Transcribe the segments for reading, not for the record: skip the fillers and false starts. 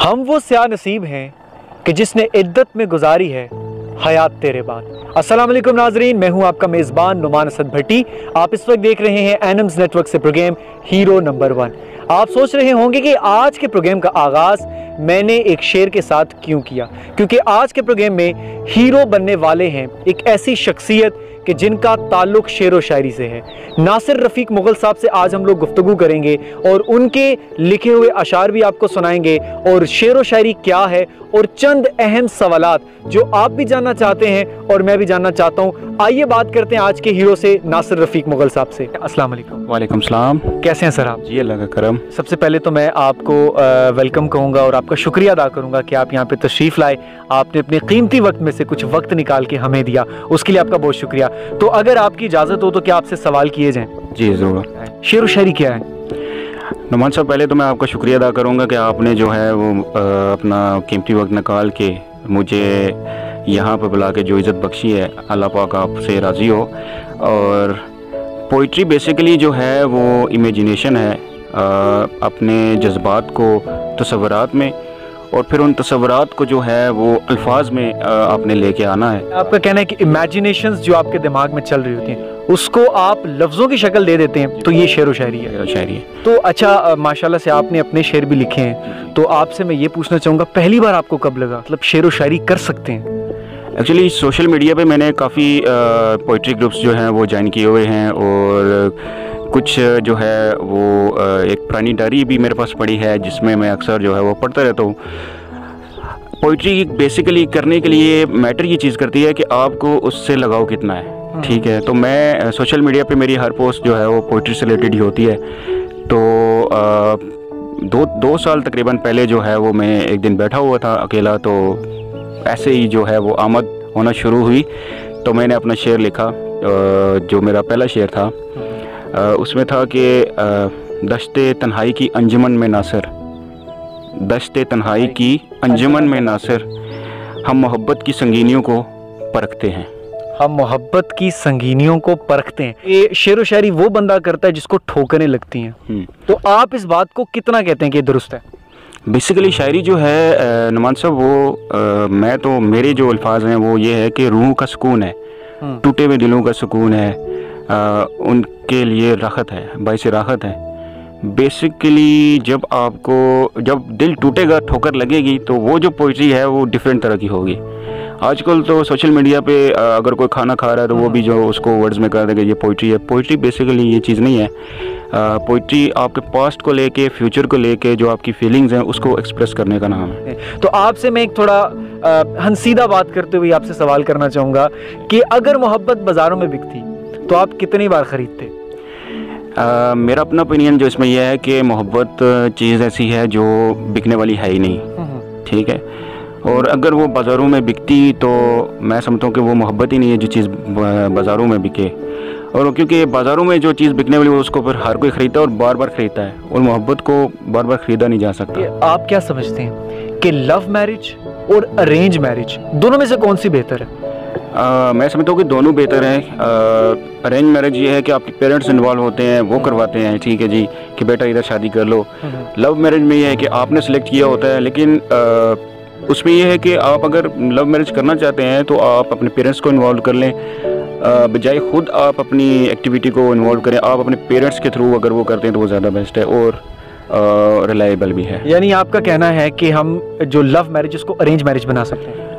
हम वो स्या नसीब हैं कि जिसने इद्दत में गुजारी है हयात तेरे बाद। अस्सलाम वालेकुम नाजरीन, मैं हूं आपका मेज़बान नुमान असद भट्टी। आप इस वक्त देख रहे हैं एनम्स नेटवर्क से प्रोग्राम हीरो नंबर 1। आप सोच रहे होंगे कि आज के प्रोग्राम का आगाज़ मैंने एक शेर के साथ क्यों किया, क्योंकि आज के प्रोग्राम में हीरो बनने वाले हैं एक ऐसी शख्सियत कि जिनका ताल्लुक शेर व शायरी से है। नासिर रफ़ीक मुग़ल साहब से आज हम लोग गुफ्तगू करेंगे और उनके लिखे हुए अशार भी आपको सुनाएंगे और शेर व शायरी क्या है और चंद अहम सवालात जो आप भी जानना चाहते हैं और मैं भी जानना चाहता हूँ। आइए बात करते हैं आज के हीरो से, नासिर रफ़ीक मुग़ल साहब से। अस्सलाम वालेकुम। वालेकुम सलाम। कैसे हैं सर आप? जी अल्लाह का करम। सबसे पहले तो मैं आपको वेलकम कहूँगा और आपका शुक्रिया अदा करूँगा कि आप यहाँ पे तशरीफ़ लाए। आपने अपने कीमती वक्त में से कुछ वक्त निकाल के हमें दिया, उसके लिए आपका बहुत शुक्रिया। तो अगर आपकी इजाज़त हो तो क्या आपसे सवाल किए जाएँ? जी ज़रूर। शेर व शायरी क्या है? नुमान साहब, पहले तो मैं आपका शुक्रिया अदा करूँगा कि आपने जो है वो अपना कीमती वक्त निकाल के मुझे यहाँ पर बुला के जो इज़्ज़त बख्शी है, अल्लाह पाक आपसे राज़ी हो। और पोइट्री बेसिकली जो है वो इमेजिनेशन है, अपने जज्बात को तसव्वुरात में और फिर उन तसव्वुरात को जो है वो अल्फाज में आपने लेके आना है। आपका कहना है कि इमेजिनेशंस जो आपके दिमाग में चल रही होती हैं उसको आप लफ्ज़ों की शक्ल दे देते हैं, तो ये शेर व शायरी है। शायरी है। तो अच्छा, माशाल्लाह से आपने अपने शेर भी लिखे हैं, तो आपसे मैं ये पूछना चाहूँगा पहली बार आपको कब लगा मतलब शेर व शायरी कर सकते हैं? एक्चुअली सोशल मीडिया पे मैंने काफ़ी पोइट्री ग्रुप्स जो हैं वो ज्वाइन किए हुए हैं और कुछ जो है वो एक पुरानी डायरी भी मेरे पास पड़ी है जिसमें मैं अक्सर जो है वो पढ़ता रहता हूँ। पोइट्री बेसिकली करने के लिए मैटर ये चीज़ करती है कि आपको उससे लगाव कितना है, ठीक है। तो मैं सोशल मीडिया पे मेरी हर पोस्ट जो है वो पोइट्री से रिलेटेड ही होती है। तो दो साल तकरीबन पहले जो है वो मैं एक दिन बैठा हुआ था अकेला, तो ऐसे ही जो है वो आमद होना शुरू हुई। तो मैंने अपना शेर लिखा, जो मेरा पहला शेर था उसमें था कि दश्ते तन्हाई की अंजुमन में नासिर, दश्ते तन्हाई की अंजुमन में नासिर, हम मोहब्बत की संगीनियों को परखते हैं। हम मोहब्बत की संगीनियों को परखते हैं। ये शेर व शायरी वो बंदा करता है जिसको ठोकरें लगती हैं। तो आप इस बात को कितना कहते हैं कि दुरुस्त है? बेसिकली शायरी जो है नुमान साहब वो मैं तो मेरे जो अल्फाज हैं वो ये है कि रूह का सुकून है, टूटे हुए दिलों का सुकून है, उनके लिए राहत है, बाइस राहत है। बेसिकली जब दिल टूटेगा, ठोकर लगेगी, तो वो जो पोइट्री है वो डिफरेंट तरह की होगी। आजकल तो सोशल मीडिया पे अगर कोई खाना खा रहा है तो वो भी जो उसको वर्ड्स में कर देगा ये पोइट्री है। पोइट्री बेसिकली ये चीज़ नहीं है। पोइट्री आपके पास्ट को लेके, फ्यूचर को लेके जो आपकी फीलिंग्स हैं उसको एक्सप्रेस करने का नाम है। तो आपसे मैं एक थोड़ा हंसीदा बात करते हुए आपसे सवाल करना चाहूँगा कि अगर मोहब्बत बाज़ारों में बिकती तो आप कितनी बार ख़रीदते? मेरा अपना ओपिनियन जो इसमें यह है कि मोहब्बत चीज़ ऐसी है जो बिकने वाली है ही नहीं, ठीक है। और अगर वो बाज़ारों में बिकती तो मैं समझता हूँ कि वो मोहब्बत ही नहीं है जो चीज़ बाज़ारों में बिके। और क्योंकि बाज़ारों में जो चीज़ बिकने वाली है उसको फिर हर कोई ख़रीदता है और बार बार ख़रीदता है, और मोहब्बत को बार बार ख़रीदा नहीं जा सकता। आप क्या समझते हैं कि लव मैरिज और अरेंज मैरिज दोनों में से कौन सी बेहतर है? मैं समझता हूँ कि दोनों बेहतर हैं। अरेंज मैरिज ये है कि आपके पेरेंट्स इन्वॉल्व होते हैं, वो करवाते हैं, ठीक है जी, कि बेटा इधर शादी कर लो। लव मैरिज में ये है कि आपने सेलेक्ट किया होता है, लेकिन उसमें यह है कि आप अगर लव मैरिज करना चाहते हैं तो आप अपने पेरेंट्स को इन्वॉल्व कर लें, बजाय खुद आप अपनी एक्टिविटी को इन्वॉल्व करें। आप अपने पेरेंट्स के थ्रू अगर वो करते हैं तो वो ज़्यादा बेस्ट है और रिलायबल भी है। यानी आपका कहना है कि हम जो लव मैरिज उसको अरेंज मैरिज बना सकते हैं?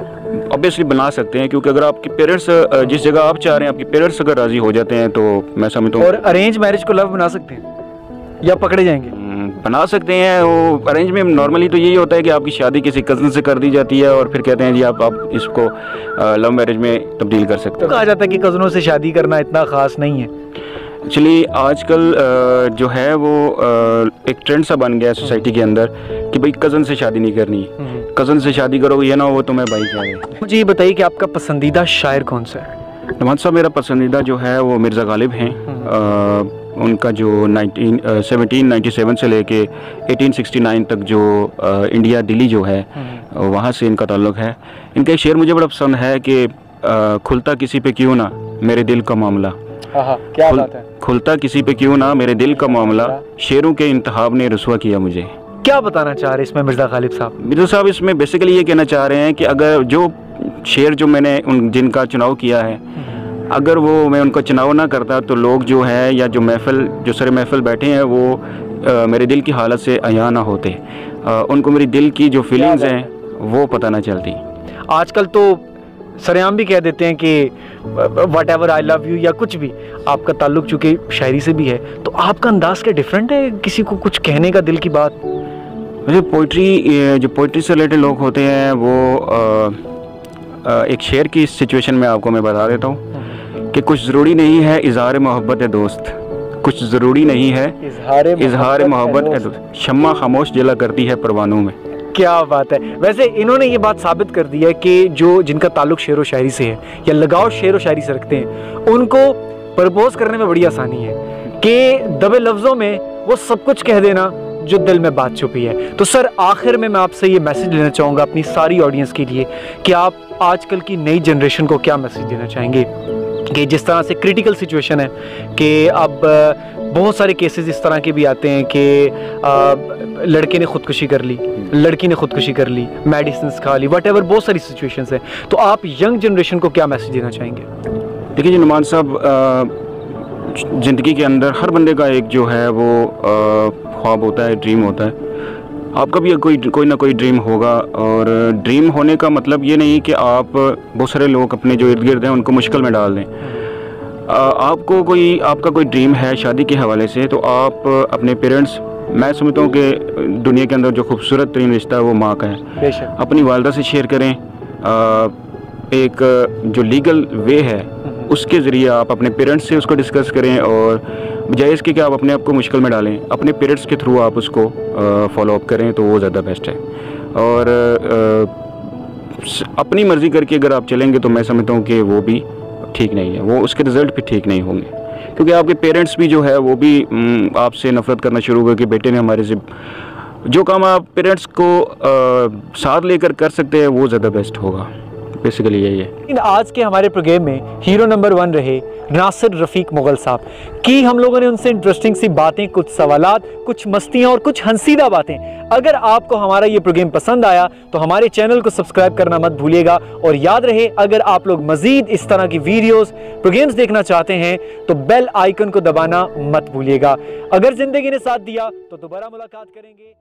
ऑब्वियसली बना सकते हैं, क्योंकि अगर आपके पेरेंट्स जिस जगह आप चाह रहे हैं आपके पेरेंट्स अगर राज़ी हो जाते हैं तो मैं समझता हूँ। और अरेंज मैरिज को लव बना सकते हैं या पकड़े जाएंगे? बना सकते हैं। वो अरेंज में नॉर्मली तो यही होता है कि आपकी शादी किसी कज़न से कर दी जाती है और फिर कहते हैं जी आप इसको लव मैरिज में तब्दील कर सकते हैं। तो कहा जाता है कि कज़नों से शादी करना इतना ख़ास नहीं है। एक्चुअली आजकल जो है वो एक ट्रेंड सा बन गया है सोसाइटी के अंदर कि भाई कज़न से शादी नहीं करनी, कज़न से शादी करोगे ये ना वो तुम्हें भाई क्या है। मुझे ये बताइए कि आपका पसंदीदा शायर कौन सा है? नवाज साहब, मेरा पसंदीदा जो है वो मिर्ज़ा गालिब हैं। उनका जो 1797 से लेके 1869 तक जो इंडिया दिल्ली जो है वहाँ से इनका ताल्लुक़ है। इनका एक शेर मुझे बड़ा पसंद है कि खुलता किसी पे क्यों ना मेरे दिल का मामला, क्या बात है। खुलता किसी पे क्यों ना मेरे दिल का मामला, शेरों के इंतखाब ने रुसवा किया मुझे। क्या बताना चाह रहे हैं इसमें मिर्ज़ा गालिब साहब? मिर्ज़ा साहब इसमें बेसिकली ये कहना चाह रहे हैं कि अगर जो शेर जो मैंने जिनका चुनाव किया है, अगर वो मैं उनका चुनाव ना करता तो लोग जो है या जो सर महफिल बैठे हैं वो मेरे दिल की हालत से आया ना होते, उनको मेरी दिल की जो फीलिंग्स हैं वो पता ना चलती। आजकल तो सरेआम भी कह देते हैं कि what ever I love you या कुछ भी। आपका ताल्लुक चूँकि शायरी से भी है, तो आपका अंदाज़ क्या डिफरेंट है किसी को कुछ कहने का, दिल की बात? मुझे पोइट्री से रिलेटेड लोग होते हैं वो एक शेर की सिचुएशन में आपको मैं बता देता हूँ कि कुछ ज़रूरी नहीं है इज़हार मोहब्बत है दोस्त, कुछ ज़रूरी नहीं है इज़हार मोहब्बत है दोस्त, शम्मा खामोश जला करती है परवानों में। क्या बात है। वैसे इन्होंने ये बात साबित कर दी है कि जिनका ताल्लुक शेर व शायरी से है या लगाव शेर व शायरी से रखते हैं, उनको प्रपोज करने में बड़ी आसानी है कि दबे लफ्ज़ों में वो सब कुछ कह देना जो दिल में बात छुपी है। तो सर आखिर में मैं आपसे ये मैसेज लेना चाहूँगा अपनी सारी ऑडियंस के लिए कि आप आजकल की नई जनरेशन को क्या मैसेज देना चाहेंगे कि जिस तरह से क्रिटिकल सिचुएशन है कि अब बहुत सारे केसेस इस तरह के भी आते हैं कि लड़के ने खुदकुशी कर ली, लड़की ने खुदकुशी कर ली, मेडिसिन खा ली, वट एवर, बहुत सारी सिचुएशंस हैं। तो आप यंग जनरेशन को क्या मैसेज देना चाहेंगे? देखिए जी नुमान साहब, ज़िंदगी के अंदर हर बंदे का एक जो है वो ख्वाब होता है, ड्रीम होता है। आपका भी कोई ना कोई ड्रीम होगा, और ड्रीम होने का मतलब ये नहीं कि आप बहुत सारे लोग अपने जो इर्द गिर्द हैं उनको मुश्किल में डाल दें। आपका कोई ड्रीम है शादी के हवाले से, तो आप अपने पेरेंट्स, मैं समझता हूँ कि दुनिया के अंदर जो खूबसूरत तरीन रिश्ता है वो माँ का है, अपनी वालदा से शेयर करें। एक जो लीगल वे है उसके ज़रिए आप अपने पेरेंट्स से उसको डिस्कस करें, और बजाय इसके कि आप अपने आप को मुश्किल में डालें, अपने पेरेंट्स के थ्रू आप उसको फॉलो अप करें तो वो ज़्यादा बेस्ट है। और अपनी मर्ज़ी करके अगर आप चलेंगे तो मैं समझता हूँ कि वो भी ठीक नहीं है, वो उसके रिज़ल्ट भी ठीक नहीं होंगे, क्योंकि आपके पेरेंट्स भी जो है वो भी आपसे नफ़रत करना शुरू हो गए कि बेटे ने हमारे से जो काम आप पेरेंट्स को साथ लेकर कर सकते हैं वो ज़्यादा बेस्ट होगा। बेसिकली यही है। आज के हमारे प्रोग्राम में हीरो नंबर 1 रहे नासिर रफ़ीक मुग़ल साहब की। हम लोगों ने उनसे इंटरेस्टिंग सी बातें, कुछ सवालात, कुछ मस्तियाँ और कुछ हंसीदा बातें। अगर आपको हमारा ये प्रोग्राम पसंद आया तो हमारे चैनल को सब्सक्राइब करना मत भूलिएगा, और याद रहे अगर आप लोग मज़ीद इस तरह की वीडियोस, प्रोग्राम्स देखना चाहते हैं तो बेल आइकन को दबाना मत भूलिएगा। अगर ज़िंदगी ने साथ दिया तो दोबारा मुलाकात करेंगे।